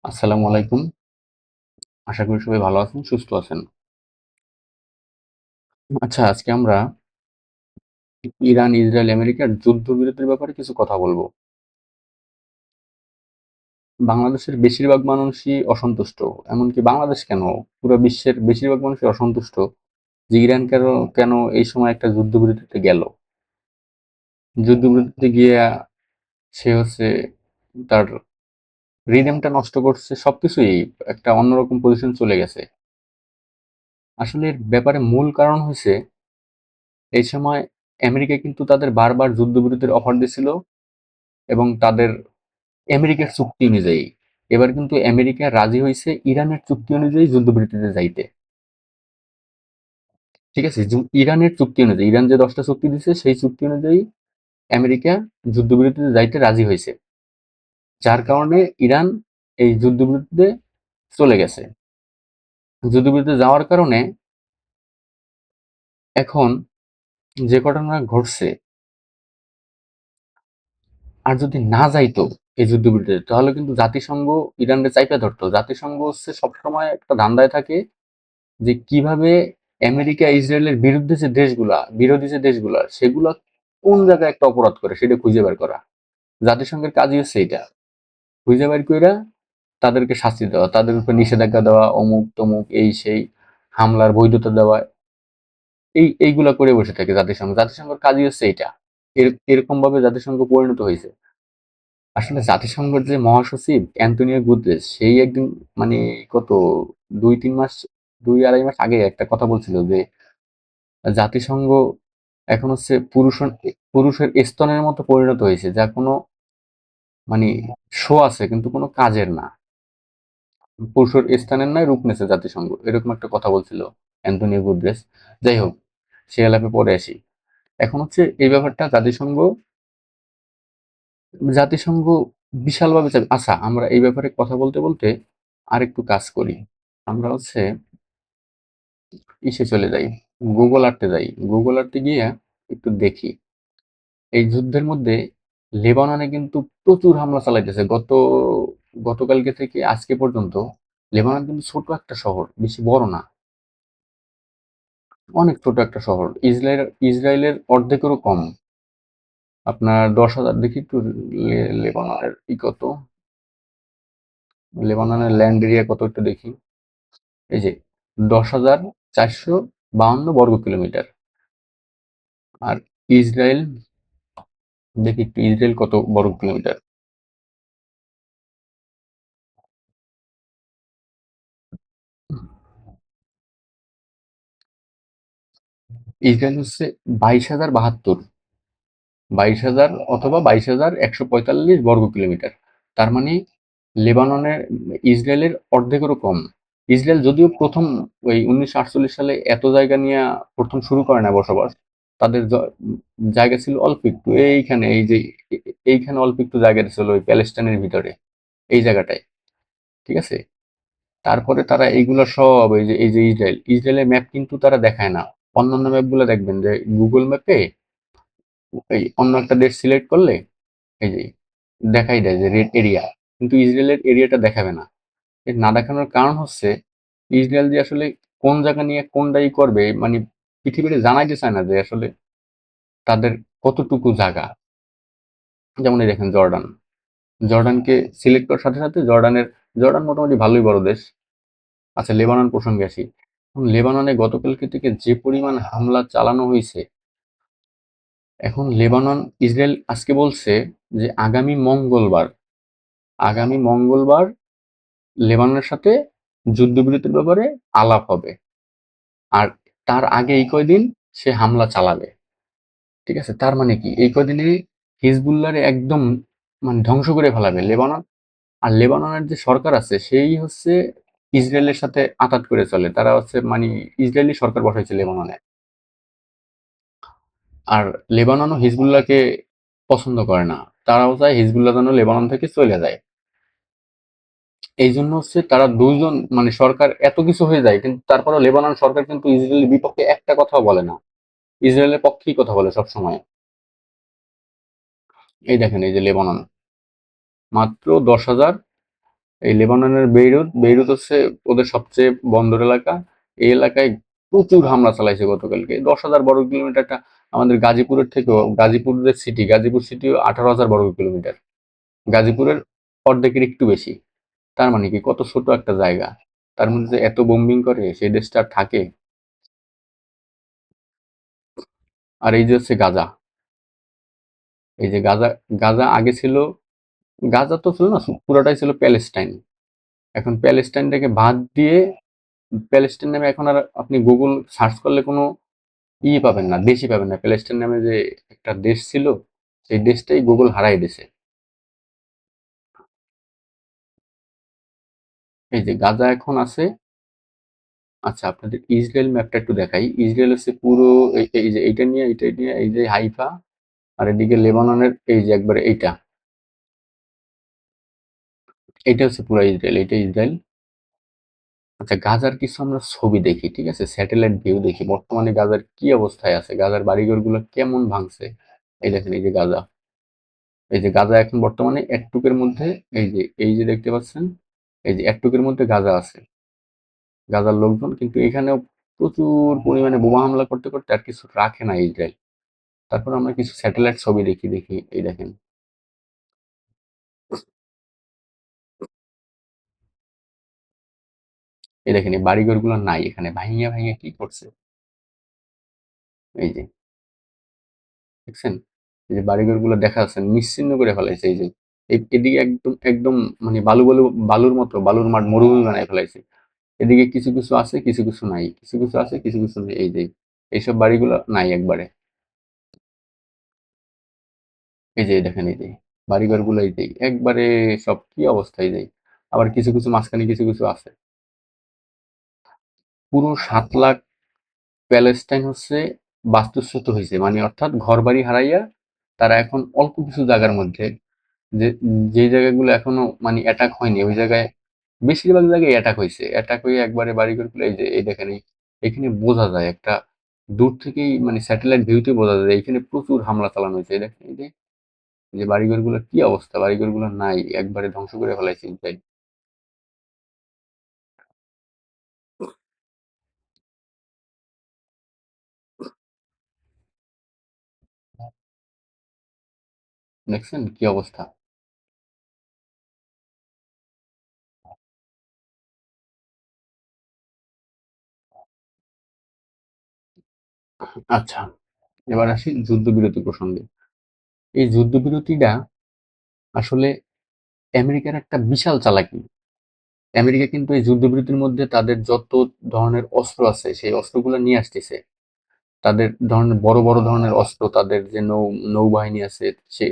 আসসালামু আলাইকুম। আশা করি সবাই ভালো আছেন, সুস্থ আছেন। আচ্ছা, আজকে আমরা ইরান, ইসরায়েল, আমেরিকার যুদ্ধবিরতির ব্যাপারে কিছু কথা বলবো। বাংলাদেশের বেশিরভাগ মানুষই অসন্তুষ্ট। এমনকি বাংলাদেশ কেন, পুরো বিশ্বের বেশিরভাগ মানুষই অসন্তুষ্ট যে ইরান কেন এই সময় একটা যুদ্ধবিরতিতে গেল। যুদ্ধবিরতিতে গিয়ে সে হচ্ছে তার রিদেমটা নষ্ট করছে, সবকিছুই একটা অন্যরকম পজিশন চলে গেছে। আসলে এর ব্যাপারে মূল কারণ হয়েছে এই সময় আমেরিকা কিন্তু তাদের বারবার যুদ্ধবিরতির অফার দিছিল এবং তাদের আমেরিকার চুক্তি অনুযায়ী এবার কিন্তু আমেরিকা রাজি হয়েছে ইরানের চুক্তি অনুযায়ী যুদ্ধবিরতিতে যাইতে। ঠিক আছে, ইরানের চুক্তি অনুযায়ী, ইরান যে 10টা চুক্তি দিছে সেই চুক্তি অনুযায়ী আমেরিকা যুদ্ধবিরতিতে যাইতে রাজি হয়েছে, যার কারণে ইরান এই যুদ্ধবিরতিতে চলে গেছে। যুদ্ধবিরতিতে যাওয়ার কারণে এখন যে ঘটনা ঘটছে, আর যদি না যাইতো এই যুদ্ধবিরতিতে তাহলে কিন্তু জাতিসংঘ ইরানকে চাইপা ধরতো। জাতিসংঘ হচ্ছে সবসময় একটা ধান্দায় থাকে যে কিভাবে আমেরিকা ইসরায়েলের বিরুদ্ধে যে দেশগুলা, বিরোধী যে দেশগুলা, সেগুলা কোন জায়গায় একটা অপরাধ করে সেটা খুঁজে বের করা। জাতিসংঘের কাজই হচ্ছে এইটা, খুঁজে বের কইরা তাদেরকে শাস্তি দেওয়া, তাদের উপর নিষেধাজ্ঞা দেওয়া, অমুক তমুক এই সেই, হামলার বৈধতা দেওয়া, এইগুলা করে বসে থাকে জাতিসংঘ। জাতিসংঘের কাজই হচ্ছে এইটা। এরকম ভাবে জাতিসংঘ পরিণত হয়েছে। আসলে জাতিসংঘের যে মহাসচিব অ্যান্টনিও গুতেরেস, সেই একদিন মানে কত 2-3 মাস, 2-2.5 মাস আগে একটা কথা বলছিল যে জাতিসংঘ এখন হচ্ছে পুরুষের স্তনের মতো পরিণত হয়েছে, যা কোনো মানে শো আছে কিন্তু কোনো কাজের না। পুরুষের স্থানের নয়, রূপ নেছে জাতিসংঘ, এরকম একটা কথা বলছিল অ্যান্টনিও গুতেরেস। যাই হোক, সে আলাপে পরে আসি। এখন হচ্ছে এই ব্যাপারটা জাতিসংঘ বিশালভাবে আচ্ছা, আমরা এই ব্যাপারে কথা বলতে বলতে আরেকটু কাজ করি। আমরা হচ্ছে ইসে চলে যাই, গুগল আর্টে যাই। গুগল আর্টে গিয়ে একটু দেখি এই যুদ্ধের মধ্যে লেবাননে কিন্তু প্রচুর হামলা চালাইতেছে। গতকালকে থেকে আজকে পর্যন্ত লেবানন কিন্তু ছোট একটা শহর, বেশি বড় না, অনেক ছোট একটা শহর। ইসরায়েলের অর্ধেকেরও কম। আপনার 10,000, দেখি একটু লেবাননের কত, লেবাননের ল্যান্ড এরিয়া কত একটু দেখি। এই যে 10,452 বর্গ কিলোমিটার। আর ইসরায়েল, দেখি একটু ইসরায়েল কত বর্গ কিলোমিটার। ইসরায়েল হচ্ছে 22,072, 22,000 অথবা 22,145 বর্গ কিলোমিটার। তার মানে লেবাননের, ইসরায়েলের অর্ধেকেরও কম। ইসরায়েল যদিও প্রথম ওই 1948 সালে এত জায়গা নিয়ে প্রথম শুরু করে না বসবাস, তাদের জায়গা ছিল অল্প একটু, এইখানে এই যে এইখানে অল্প একটু জায়গা ছিল ওই প্যালেস্টাইনের ভিতরে, এই জায়গাটায়। ঠিক আছে, তারপরে তারা এইগুলো সব, এই যে ইসরায়েলের ম্যাপ কিন্তু তারা দেখায় না। অন্যান্য ম্যাপগুলো দেখবেন যে গুগল ম্যাপে এই অন্য একটা দেশ সিলেক্ট করলে এই যে দেখাই দেয় যে রেড এরিয়া, কিন্তু ইসরায়েলের এরিয়াটা দেখাবে না। এর না দেখানোর কারণ হচ্ছে ইসরায়েল যে আসলে কোন জায়গা নিয়ে কোনটাই করবে, মানে পৃথিবীতে জানাইতে চায় না যে আসলে তাদের কতটুকু জায়গা। যেমন এই দেখেন জর্ডান, জর্ডানকে সিলেক্ট করার সাথে সাথে জর্ডান মোটামুটি ভালোই বড় দেশ। আচ্ছা, লেবানন প্রসঙ্গে আসি। এখন লেবাননে গতকালকে থেকে যে পরিমাণ হামলা চালানো হয়েছে, এখন ইসরায়েল আজকে বলছে যে আগামী মঙ্গলবার লেবাননের সাথে যুদ্ধবিরতির ব্যাপারে আলাপ হবে। আর তার আগে এই কয়দিন সে হামলা চালাবে। ঠিক আছে, তার মানে কি এই কয়দিনে হিজবুল্লাহরে একদম মানে ধ্বংস করে ফেলাবে লেবানন। আর লেবাননের যে সরকার আছে সেই হচ্ছে ইসরায়েলের সাথে আঁতাত করে চলে, তারা হচ্ছে মানে ইসরায়েলি সরকার বসাইছে লেবাননে। আর লেবাননও হিজবুল্লাহকে পছন্দ করে না, তারাও চায় হিজবুল্লাহ যেন লেবানন থেকে চলে যায়। এই জন্য হচ্ছে তারা দুইজন মানে সরকার এত কিছু হয়ে যায়, কিন্তু তারপরেও লেবানন সরকার কিন্তু ইসরায়েলের বিপক্ষে একটা কথাও বলে না, ইসরায়েলের পক্ষেই কথা বলে সব সময়। এই দেখেন, এই যে লেবানন মাত্র 10,000 এই লেবাননের বেইরুত হচ্ছে ওদের সবচেয়ে বন্দর এলাকা। এই এলাকায় প্রচুর হামলা চালাইছে গতকালকে। 10,000 বর্গ কিলোমিটারটা আমাদের গাজীপুরের থেকেও, গাজীপুরের সিটি, গাজীপুর সিটিও 18,000 বর্গ কিলোমিটার, গাজীপুরের অর্ধেকের একটু বেশি। তার মানে কি কত ছোট একটা জায়গা, তার মধ্যে যে এত বোম্বিং করে, সেই দেশটা আর থাকে? আর এই যে হচ্ছে গাজা, এই যে গাজা, গাজা আগে ছিল, গাজা তো ছিল না, পুরোটাই ছিল প্যালেস্টাইন। এখন প্যালেস্টাইনটাকে বাদ দিয়ে, প্যালেস্টাইন নামে এখন আর আপনি গুগল সার্চ করলে কোনো পাবেন না, দেশই পাবেন না। প্যালেস্টাইন নামে যে একটা দেশ ছিল, সেই দেশটাই গুগল হারাই দিছে। এই যে গাজা এখন আছে। আচ্ছা, আপনাদের ইসরায়েল ম্যাপটা একটু দেখাই। ইসরায়েল হচ্ছে পুরো এই যে এইটা নিয়ে এই যে হাইফা, আর এদিকে লেবাননের এই যে একবারে এইটা হচ্ছে পুরো ইসরায়েল, এইটা ইসরায়েল। আচ্ছা, গাজার কিছু আমরা ছবি দেখি, ঠিক আছে, স্যাটেলাইট ভিউ দেখি বর্তমানে গাজার কি অবস্থায় আছে, গাজার বাড়িঘর গুলো কেমন ভাঙছে। এই দেখেন, এই যে গাজা, এই যে গাজা এখন বর্তমানে একটুকের মধ্যে, এই যে দেখতে পাচ্ছেন, এই যে একটুকের মধ্যে গাজা আছে, গাজার লোকজন কিন্তু এখানেও প্রচুর পরিমাণে বোমা হামলা করতে করতে আর কিছু রাখে না ইসরায়েল। তারপর আমরা কিছু স্যাটেলাইট ছবি দেখি, এই দেখেন, এই দেখেন, এই বাড়িঘর গুলো নাই, এখানে ভাঙিয়া ভাঙিয়া কি করছে, এই যে দেখছেন, এই যে বাড়িঘর গুলো দেখা যাচ্ছে নিশ্চিহ্ন করে ফেলাইছে। এই যে এদিকে একদম একদম মানে বালু বালু, বালুর মতো, বালুর মাঠ, মরুভূমি বানাই ফেলাইছে। এদিকে কিছু কিছু আছে, কিছু কিছু নাই, কিছু কিছু আছে, কিছু কিছু নেই। এই যে এইসব বাড়িগুলো নাই একবারে। এই যে দেখেন, এই যে বাড়িঘর গুলো, এই যে একবারে সব কি অবস্থায় যায়। আবার কিছু কিছু মাঝখানে কিছু কিছু আছে। পুরো 7 লাখ প্যালেস্টাইন হচ্ছে বাস্তুচ্যুত হয়েছে, মানে অর্থাৎ ঘর বাড়ি হারাইয়া তারা এখন অল্প কিছু জায়গার মধ্যে, যে যে জায়গাগুলো এখনো মানে অ্যাটাক হয়নি, ওই জায়গায় বেশিরভাগ জায়গায় অ্যাটাক হয়েছে। অ্যাটাক হয়ে একবারে বাড়িঘরগুলো, এই যে এই দেখেন, এখানে বোঝা যায় একটা দূর থেকেই, মানে স্যাটেলাইট ভিউতে বোঝা যায় এখানে প্রচুর হামলা চালানো হয়েছে। এই দেখেন, এই যে বাড়িঘরগুলো কি অবস্থা, বাড়িঘরগুলো নাই, একবারে ধ্বংস করে ফেলাইছে ইসরাইল। দেখছেন কি অবস্থা? আচ্ছা, এবার আসি যুদ্ধবিরতি প্রসঙ্গে। এই যুদ্ধবিরতিটা আসলে আমেরিকার একটা বিশাল চালাকি। আমেরিকা কিন্তু এই যুদ্ধবিরতির মধ্যে তাদের যত ধরনের অস্ত্র আছে, সেই অস্ত্রগুলো নিয়ে আসতেছে। তাদের ধরনের বড় বড় ধরনের অস্ত্র, তাদের যে নৌবাহিনী আছে, সে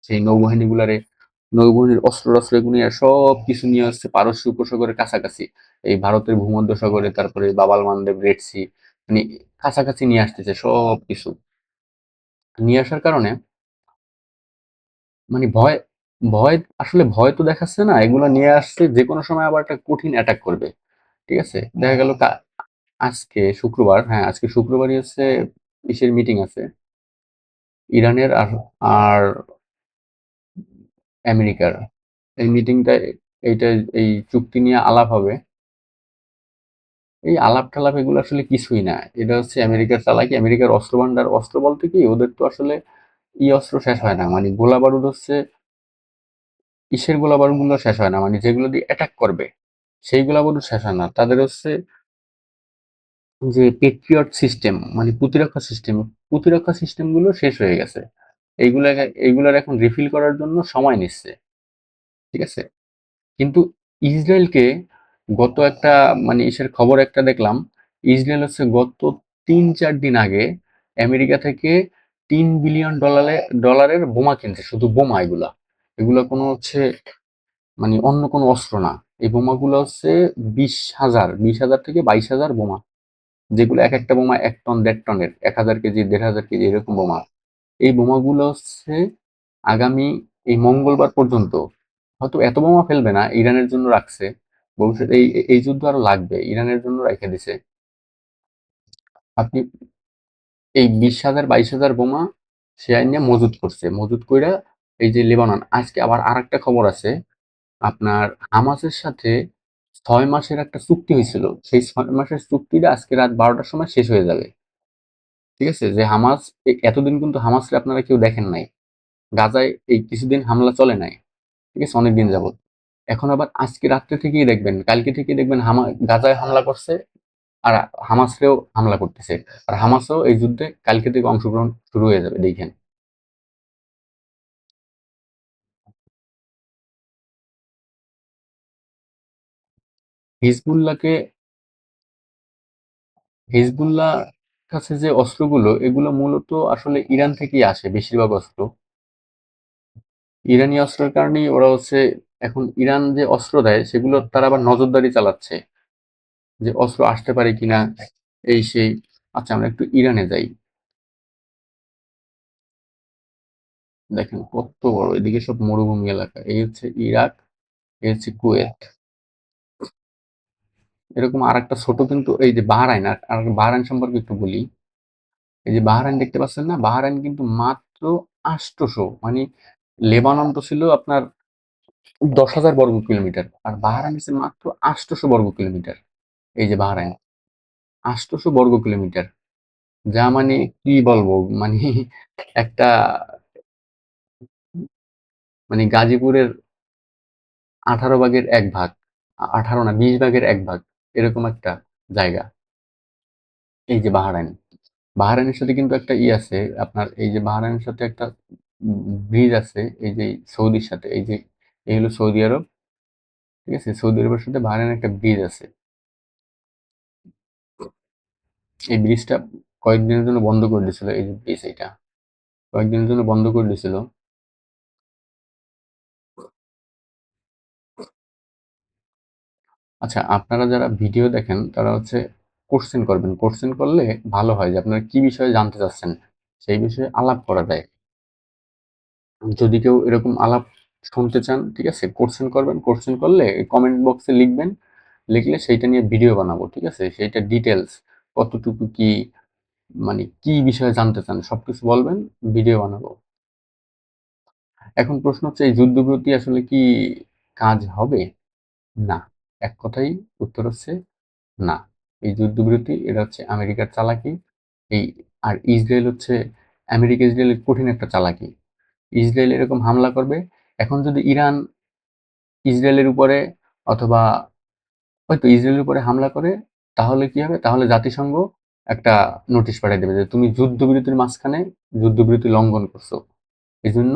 সেই নৌবাহিনীর অস্ত্র টস্ত্র এগুলো নিয়ে সব কিছু নিয়ে আসছে পারস্য উপসাগরের কাছাকাছি, এই ভারতের ভূমধ্য সাগরে, তারপরে বাবাল মানদেব, রেড সি, মানে কাছাকাছি নিয়ে আসতেছে সব কিছু। নিয়ে আসার কারণে মানে ভয়, ভয় আসলে ভয় তো দেখাচ্ছে না, এগুলো নিয়ে আসছে যে কোনো সময় আবার একটা কঠিন অ্যাটাক করবে। ঠিক আছে, দেখা গেল আজকে শুক্রবার, হ্যাঁ আজকে শুক্রবারই হচ্ছে ইসের মিটিং আছে, ইরানের আর আর আমেরিকার। এই মিটিংটা, এইটা, এই চুক্তি নিয়ে আলাপ হবে। এই আলাপ টালাপ এগুলো আসলে কিছুই না, এটা হচ্ছে আমেরিকার চালাকি, আমেরিকার অস্ত্র ভান্ডার। অস্ত্র বলতে কি, ওদের তো আসলে অস্ত্র শেষ হয় না, মানে গোলা বারুদ হচ্ছে, ইসের গোলা বারুদ গুলো শেষ হয় না, মানে যেগুলো দিয়ে অ্যাটাক করবে সেই গোলা বারুদ শেষ হয় না। তাদের হচ্ছে যে পেট্রিয়ট সিস্টেম, মানে প্রতিরক্ষা সিস্টেম গুলো শেষ হয়ে গেছে। এইগুলা, এইগুলার এখন রিফিল করার জন্য সময় নিচ্ছে। ঠিক আছে, কিন্তু ইসরায়েলকে গত একটা, মানে ইসের খবর একটা দেখলাম, ইসরায়েল হচ্ছে গত 3-4 দিন আগে আমেরিকা থেকে $3 বিলিয়ন ডলারের বোমা কিনছে, শুধু বোমা। এগুলা এগুলা কোনো হচ্ছে মানে অন্য কোনো অস্ত্র না। এই বোমাগুলো হচ্ছে 20,000 থেকে 22,000 বোমা, যেগুলো এক একটা বোমা 1 টন 1.5 টনের, 1,000 কেজি 1,500 কেজি এরকম বোমা। এই বোমাগুলো হচ্ছে আগামী এই মঙ্গলবার পর্যন্ত, হয়তো এত বোমা ফেলবে না, ইরানের জন্য রাখছে। ভবিষ্যতে এই এই যুদ্ধ আরো লাগবে, ইরানের জন্য রেখে দিছে। আপনি এই 20,000 22,000 বোমা সে আইনে মজুত করছে, মজুত কইরা এই যে লেবানন, আজকে আবার আরেকটা খবর আছে, আপনার হামাসের সাথে 6 মাসের একটা চুক্তি হয়েছিল। সেই 6 মাসের চুক্তিটা আজকে রাত 12টার সময় শেষ হয়ে যাবে। ঠিক আছে? যে হামাস এতদিন কিন্তু হামাসকে আপনারা কেউ দেখেন নাই। গাজায় এই কিছুদিন হামলা চলে নাই। ঠিক আছে? অনেকদিন যাবত। এখন আবার আজকে রাত্রে থেকেই দেখবেন, কালকে থেকেই দেখবেন গাজায় হামলা করছে, আর হামাসেও হামলা করতেছে। আর হামাসও এই যুদ্ধে কালকে থেকে অংশগ্রহণ শুরু হয়ে যাবে, দেখেন। হিজবুল্লাহকে হিজবুল্লাহ কাছে যে অস্ত্রগুলো, এগুলো মূলত আসলে ইরান থেকেই আসে বেশিরভাগ অস্ত্র। ইরানি অস্ত্রের কারণেই ওরা হচ্ছে, এখন ইরান যে অস্ত্র দেয় সেগুলো তারা আবার নজরদারি চালাচ্ছে যে অস্ত্র আসতে পারে কিনা, এই সেই। আচ্ছা, আমরা একটু ইরানে যাই। দেখেন কত বড়, এদিকে সব মরুভূমি এলাকা। এই হচ্ছে ইরাক, এই হচ্ছে কুয়েত। এরকম আর একটা ছোট, কিন্তু এই যে বাহরাইন, আর বাহরাইন সম্পর্কে একটু বলি। এই যে বাহরাইন দেখতে পাচ্ছেন না, বাহরাইন কিন্তু মাত্র 800, মানে লেবানন তো ছিল আপনার 10,000 বর্গ কিলোমিটার, আর বাহরাইন হচ্ছে মাত্র 800 বর্গ কিলোমিটার। এই যে বাহরাইন 800 বর্গ কিলোমিটার, যা মানে কি বলবো, মানে একটা, মানে গাজীপুরের 18 ভাগের 1 ভাগ, 18 না, 20 ভাগের 1 ভাগ, এরকম একটা জায়গা। এই যে বাহরাইন, বাহরাইনের সাথে কিন্তু একটা আছে, আপনার এই যে বাহরাইনের সাথে একটা ব্রিজ আছে, এই যে সৌদির সাথে, এই যে এই হলো সৌদি আরব। ঠিক আছে? সৌদি আরবের সাথে বাহরাইনের একটা ব্রিজ আছে। এই ব্রিজটা কয়েকদিনের জন্য বন্ধ করে দিয়েছিল, এই যে ব্রিজ, এটা কয়েকদিনের জন্য বন্ধ করে দিয়েছিল। আচ্ছা, আপনারা যারা ভিডিও দেখেন তারা হচ্ছে কোশ্চেন করবেন। কোশ্চেন করলে ভালো হয়, যে আপনারা কি বিষয়ে জানতে চাচ্ছেন সেই বিষয়ে আলাপ করা যায়। যদি কেউ এরকম আলাপ শুনতে চান, ঠিক আছে, কোশ্চেন করবেন। কোশ্চেন করলে কমেন্ট বক্সে লিখবেন, লিখলে সেইটা নিয়ে ভিডিও বানাবো। ঠিক আছে? সেইটা ডিটেলস কতটুকু কি, মানে কি বিষয়ে জানতে চান সবকিছু বলবেন, ভিডিও বানাবো। এখন প্রশ্ন হচ্ছে, এই যুদ্ধবিরতি আসলে কি কাজ হবে? না। এক কথাই উত্তর হচ্ছে না। এই যুদ্ধবিরতি এটা হচ্ছে আমেরিকার চালাকি। এই, আর ইসরায়েল হচ্ছে, আমেরিকা ইসরায়েলের কঠিন একটা চালাকি। ইসরায়েল এরকম হামলা করবে। এখন যদি ইরান ইসরায়েলের উপরে, অথবা হয়তো ইসরায়েলের উপরে হামলা করে, তাহলে কি হবে? তাহলে জাতিসংঘ একটা নোটিশ পাঠিয়ে দেবে যে তুমি যুদ্ধবিরতির মাঝখানে যুদ্ধবিরতি লঙ্ঘন করছো। এই জন্য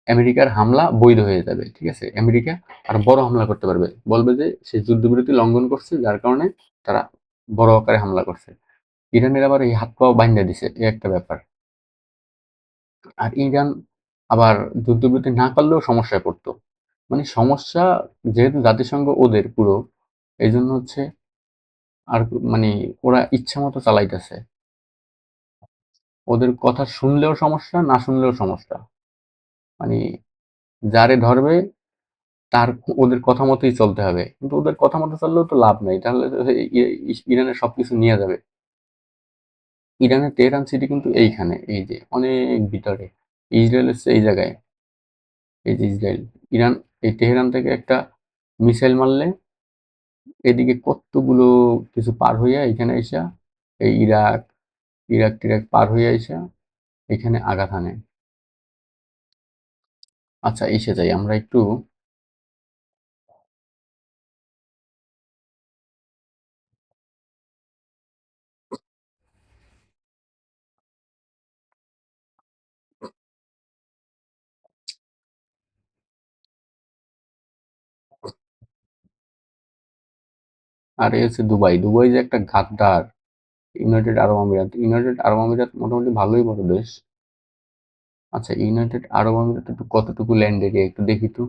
আমেরিকার হামলা বৈধ হয়ে যাবে। ঠিক আছে? আমেরিকা আর বড় হামলা করতে পারবে, বলবে যে সে যুদ্ধবিরতি লঙ্ঘন করছে, যার কারণে তারা বড় আকারে হামলা করছে। ইরানের আবার এই হাত পাও বাইন্ধা দিছে, এই একটা ব্যাপার। আর ইরান আবার যুদ্ধবিরতি না করলেও সমস্যায় পড়তো। মানে সমস্যা, যেহেতু জাতিসংঘ ওদের পুরো, এই জন্য হচ্ছে, আর মানে ওরা ইচ্ছা মতো চালাইতেছে। ওদের কথা শুনলেও সমস্যা, না শুনলেও সমস্যা। মানে যারে ধরবে তার ওদের কথা মতোই চলতে হবে। কিন্তু ওদের কথা মতো চললেও তো লাভ নাই, তাহলে তো ইরানের সবকিছু নিয়ে যাবে। ইরানের তেহরান সিটি কিন্তু এইখানে, এই যে অনেক ভিতরে। ইসরায়েল হচ্ছে এই জায়গায়, এই যে ইসরায়েল, ইরান এই তেহরান থেকে একটা মিসাইল মারলে এদিকে কতগুলো কিছু পার হইয়া এখানে আইসা, এই ইরাক, ইরাক টিরাক পার হইয়া আইসা এখানে আঘাত হানে। আচ্ছা, এসে যাই আমরা একটু। আর এই হচ্ছে দুবাই। দুবাই যে একটা গাদ্দার। ইউনাইটেড আরব আমিরাত মোটামুটি ভালোই বড় দেশ। আচ্ছা, ইউনাইটেড আরব আমিরাত একটু কতটুকু ল্যান্ড এরিয়া একটু দেখি তো।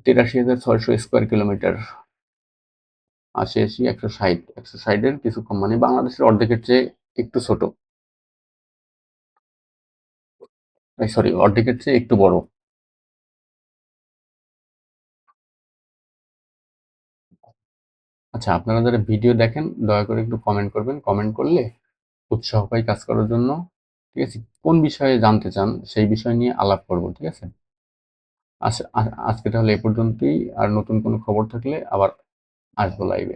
83,600 স্কোয়ার কিলোমিটার। ৮০, ১৬০, ১৬০-এর কিছু কম, মানে বাংলাদেশের অর্ধেকের চেয়ে একটু ছোট। সরি, অর্ধেকের চেয়ে একটু বড়। আচ্ছা, আপনারা যারা ভিডিও দেখেন দয়া করে একটু কমেন্ট করবেন। কমেন্ট করলে উৎসাহ পাই কাজ করার জন্য। ঠিক আছে? কোন বিষয়ে জানতে চান সেই বিষয় নিয়ে আলাপ করব। ঠিক আছে? আজকে তাহলে এ পর্যন্তই। আর নতুন কোনো খবর থাকলে আবার আসবো লাইভে।